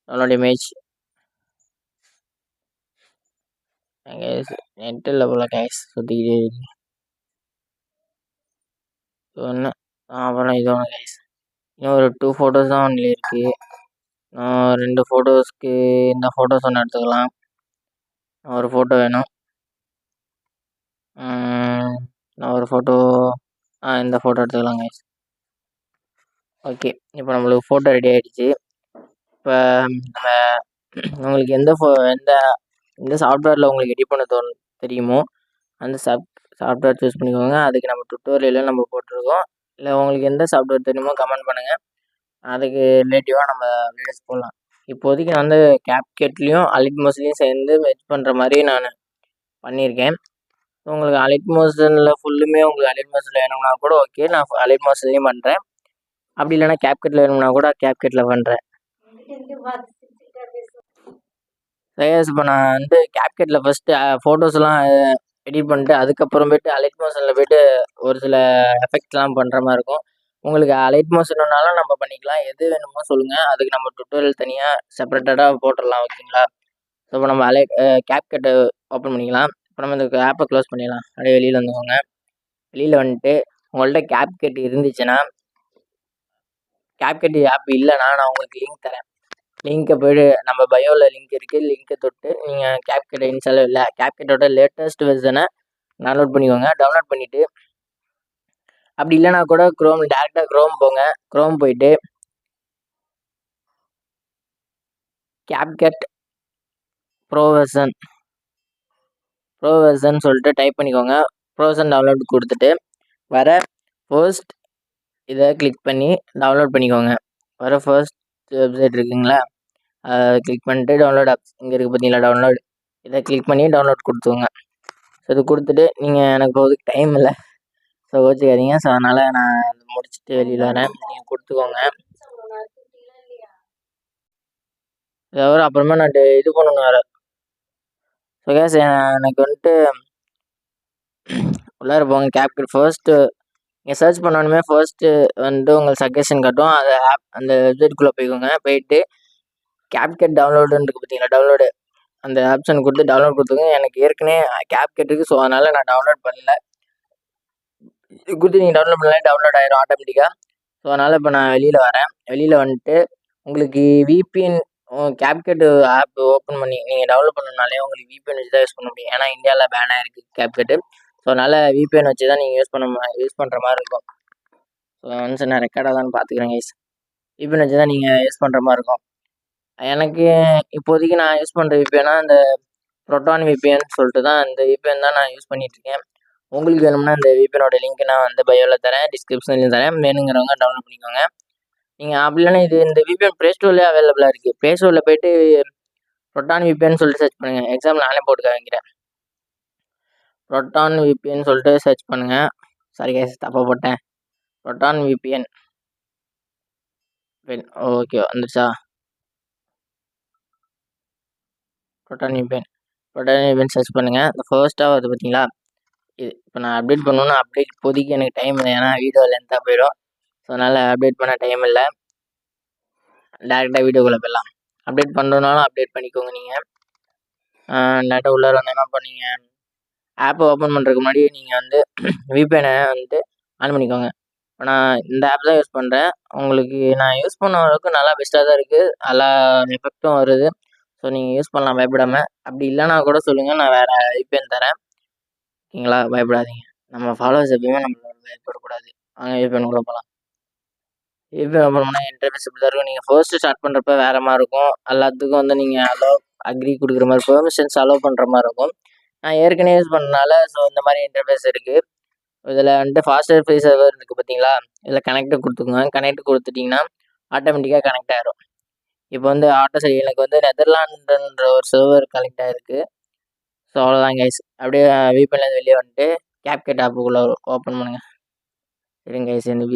Download image. Guys net இல்லை போல guys சுற்றிக்கிட்டே இருக்கு. ஒன்று அப்புறம் இது ஒன்று கைஸ். இன்னும் ஒரு 2 ஃபோட்டோஸ் தான் ஒன்லி இருக்குது. 2 ஃபோட்டோஸ்க்கு இந்த ஃபோட்டோஸ் ஒன்று எடுத்துக்கலாம். ஒரு ஃபோட்டோ வேணும். நான் ஒரு ஃபோட்டோ இந்த ஃபோட்டோ எடுத்துக்கலாம் கைஸ். ஓகே, இப்போ நம்மளுக்கு ஃபோட்டோ ரெடி ஆகிடுச்சு. இப்போ நம்ம உங்களுக்கு எந்த எந்த சாஃப்ட்வேரில் உங்களுக்கு எடிட் பண்ண தெரியுமோ அந்த சாஃப்ட்வேர் சூஸ் பண்ணிக்கோங்க. அதுக்கு நம்ம டுட்டோரியலில் நம்ம போட்டிருக்கோம். இல்லை உங்களுக்கு எந்த சாஃப்ட்வேர் தெரியுமோ கமெண்ட் பண்ணுங்கள். அதுக்கு ரிலேட்டிவாக நம்ம வீடியோஸ் போடலாம். இப்போதைக்கு நான் வந்து கேப்கட்லேயும் அலிட்மோஸ்லேயும் சேர்ந்து மெர்ஜ் பண்ணுற மாதிரி நான் பண்ணியிருக்கேன். உங்களுக்கு அலிட்மோஷனில் ஃபுல்லுமே உங்களுக்கு அலிட்மோஷனில் வேணும்னா கூட ஓகே, நான் அலிட்மோஷன்லேயும் பண்ணுறேன். அப்படி இல்லைனா கேப்கட்டில் வேணும்னா கூட கேப்கட்டில் பண்ணுறேன். கைஸ் இப்போ நான் வந்து கேப்கட்டில் ஃபஸ்ட்டு ஃபோட்டோஸ்லாம் எடிட் பண்ணிட்டு அதுக்கப்புறமேட்டு அலிட்மோஷனில் போய்ட்டு ஒரு சில எஃபெக்ட்லாம் பண்ணுற மாதிரி இருக்கும். உங்களுக்கு அலிட்மோஷன்னாலும் நம்ம பண்ணிக்கலாம். எது வேணுமோ சொல்லுங்கள், அதுக்கு நம்ம டுட்டோரியல் தனியாக செப்பரேட்டடாக போட்டுடலாம். ஓகேங்களா? ஸோ இப்போ நம்ம கேப்கட்டை ஓப்பன் பண்ணிக்கலாம். இப்போ நம்ம இந்த ஆப்பை க்ளோஸ் பண்ணிடலாம். அப்படியே வெளியில் வந்துக்கோங்க. வெளியில் வந்துட்டு உங்கள்கிட்ட கேப்கட் இருந்துச்சுன்னா, கேப்கட் ஆப் இல்லைனா நான் உங்களுக்கு லிங்க் தரேன். லிங்க்கை போய்ட்டு நம்ம பயோவில் லிங்க் இருக்குது, லிங்க்கை தொட்டு நீங்கள் கேப்கட்டை இன்ஸ்டால் இல்லை கேப்கட்டோட லேட்டஸ்ட் வெர்ஷனை டவுன்லோட் பண்ணிக்கோங்க. டவுன்லோட் பண்ணிவிட்டு அப்படி இல்லைனா கூட டேரெக்டாக க்ரோம் போங்க. க்ரோம் போயிட்டு கேப்கட் ப்ரோ வெர்ஷன் சொல்லிட்டு டைப் பண்ணிக்கோங்க. ப்ரோ வெர்ஷன் டவுன்லோட் கொடுத்துட்டு வர ஃபர்ஸ்ட் இதை கிளிக் பண்ணி டவுன்லோட் பண்ணிக்கோங்க. வர ஃபர்ஸ்ட் வெப்சைட் இருக்குங்களா, அதை கிளிக் பண்ணிட்டு டவுன்லோட் இங்கே இருக்குது பார்த்தீங்களா, டவுன்லோட். இதை கிளிக் பண்ணி டவுன்லோட் கொடுத்துக்கோங்க. ஸோ இது கொடுத்துட்டு நீங்கள் எனக்கு போகிறதுக்கு டைம் இல்லை, ஸோ கோச்சிக்காதீங்க. ஸோ அதனால் நான் முடிச்சுட்டு வெளியில் வரேன். நீங்கள் கொடுத்துக்கோங்க. தவிர அப்புறமா நான் இது பண்ணணும் வேறு. ஸோ கேஸ் எனக்கு வந்துட்டு உள்ளார போங்க. கேப்கட் ஃபர்ஸ்ட்டு நீங்கள் சர்ச் பண்ணணுமே ஃபர்ஸ்ட்டு வந்துட்டு உங்களுக்கு சஜஷன் காட்டும். அதை அந்த வெப்சைட்டுக்குள்ளே போய்க்கோங்க. போயிட்டு கேப்கட் டவுன்லோடுன்னு இருக்குது பார்த்தீங்களா, டவுன்லோடு அந்த ஆப்ஷன் கொடுத்து டவுன்லோட் கொடுத்துங்க. எனக்கு ஏற்கனவே கேப்கட் இருக்குது, ஸோ அதனால் நான் டவுன்லோட் பண்ணல. கொடுத்து நீங்கள் டவுன்லோட் பண்ணலாம், டவுன்லோட் ஆகிடும் ஆட்டோமேட்டிக்காக. ஸோ அதனால் இப்போ நான் வெளியில் வரேன். வெளியில் வந்துட்டு உங்களுக்கு விபிஎன் கேப்கட் ஆப் ஓப்பன் பண்ணி நீங்கள் டவுன்லோட் பண்ணணுனாலே உங்களுக்கு விபிஎன் வச்சு தான் யூஸ் பண்ண முடியும். ஏன்னா இந்தியாவில் பேனாக இருக்குது கேப்கட்டு. ஸோ அதனால் விபிஎன் வச்சு தான் நீங்கள் யூஸ் பண்ணுற மாதிரி இருக்கும். ஸோ ஒன்ஸ் நான் ரெக்கார்டாக தான் பார்த்துக்கிறேன் கைஸ். விபிஎன் வச்சு தான் நீங்கள் யூஸ் பண்ணுற மாதிரி இருக்கும். எனக்கு இப்போதைக்கு நான் யூஸ் பண்ணுற விபிஎன்னா இந்த ப்ரோட்டான் விபிஎன் சொல்லிட்டு தான், இந்த விபிஎன் தான் நான் யூஸ் பண்ணிகிட்ருக்கேன். உங்களுக்கு வேணும்னா இந்த விபிஎனோட லிங்க் நான் வந்து பயோவில் தரேன், டிஸ்கிரிப்ஷன்லையும் தரேன். வேணுங்கிறவங்க டவுன்லோட் பண்ணிக்கோங்க. நீங்கள் அப்படி இல்லைன்னா இந்த விபிஎன் ப்ளே ஸ்டோர்லேயே அவைலபிளாக இருக்குது. ப்ளே ஸ்டோரில் போய்ட்டு ப்ரோட்டான் விபிஎன் சொல்லிட்டு சர்ச் பண்ணுங்கள். எக்ஸாம்பிள் நானே போட்டு காமிக்கிறேன். ப்ரோட்டான் விபிஎன் சொல்லிட்டு சர்ச் பண்ணுங்கள். சாரி கைஸ், தப்பாக போட்டேன். ப்ரோட்டான் விபிஎன் ஓகே வந்துருச்சா? ப்ரோட்டான் விபிஎன் சர்ச் பண்ணுங்கள். இந்த ஃபர்ஸ்ட்டாக வருது பார்த்தீங்களா, இது இப்போ நான் அப்டேட் பண்ணணுன்னா அப்டேட் இப்போதைக்கு எனக்கு டைம் இல்லை, ஏன்னா வீடியோ லென்த்தாக போயிடும். ஸோ அதனால் அப்டேட் பண்ண டைம் இல்லை. டேரெக்டாக வீடியோக்குள்ளே போயிடலாம். அப்டேட் பண்ணுறதுனாலும் அப்டேட் பண்ணிக்கோங்க. நீங்கள் டேரெக்டாக உள்ளார வந்து என்ன பண்ணீங்க, ஆப்பை ஓப்பன் பண்ணுறதுக்கு முன்னாடி நீங்கள் வந்து விபிஎனை வந்துட்டு ஆன் பண்ணிக்கோங்க. இப்போ நான் இந்த ஆப் தான் யூஸ் பண்ணுறேன். உங்களுக்கு நான் யூஸ் பண்ண அளவுக்கு நல்லா பெஸ்ட்டாக தான் இருக்குது, நல்லா எஃபெக்ட்டும் வருது. ஸோ நீங்கள் யூஸ் பண்ணலாம் பயப்படாமல். அப்படி இல்லைனா கூட சொல்லுங்கள், நான் வேறு விபிஎன் தரேன். ஓகேங்களா? பயப்படாதீங்க. நம்ம ஃபாலோவர்ஸ் எப்பயுமே நம்மளோட பயப்படக்கூடாது. வாங்க விபிஎன் கூட போகலாம். விபிஎன் ஓப்பன் பண்ணால் இன்டர்ஃபேஸ் இப்படி தான் இருக்கும். நீங்கள் ஃபர்ஸ்ட்டு ஸ்டார்ட் பண்ணுறப்ப வேறு மாதிரி இருக்கும். எல்லாத்துக்கும் வந்து நீங்கள் அக்ரி கொடுக்குற மாதிரி, பெர்மிஷன்ஸ் அலோவ் பண்ணுற மாதிரி இருக்கும். நான் ஏற்கனவே யூஸ் பண்ணனால ஸோ இந்த மாதிரி இன்டர்ஃபேஸ் இருக்குது. இதில் வந்துட்டு ஃபாஸ்டர் ஃப்ரீ சர்வர் இருக்குது பார்த்தீங்களா, இதில் கனெக்ட் கொடுத்துக்கோங்க. கனெக்ட் கொடுத்துட்டிங்கன்னா ஆட்டோமேட்டிக்காக கனெக்ட் ஆகிடும். இப்போ வந்து எனக்கு வந்து நெதர்லாண்டுன்ற ஒரு சர்வர் கனெக்ட் ஆகிருக்கு. ஸோ அவ்வளோதான் கைஸ். அப்படியே விபிஎன்லேருந்து வெளியே வந்துட்டு கேப்கட் ஆப்புக்குள்ளே ஓப்பன் பண்ணுங்கள். சரிங்க கைஸ், இந்த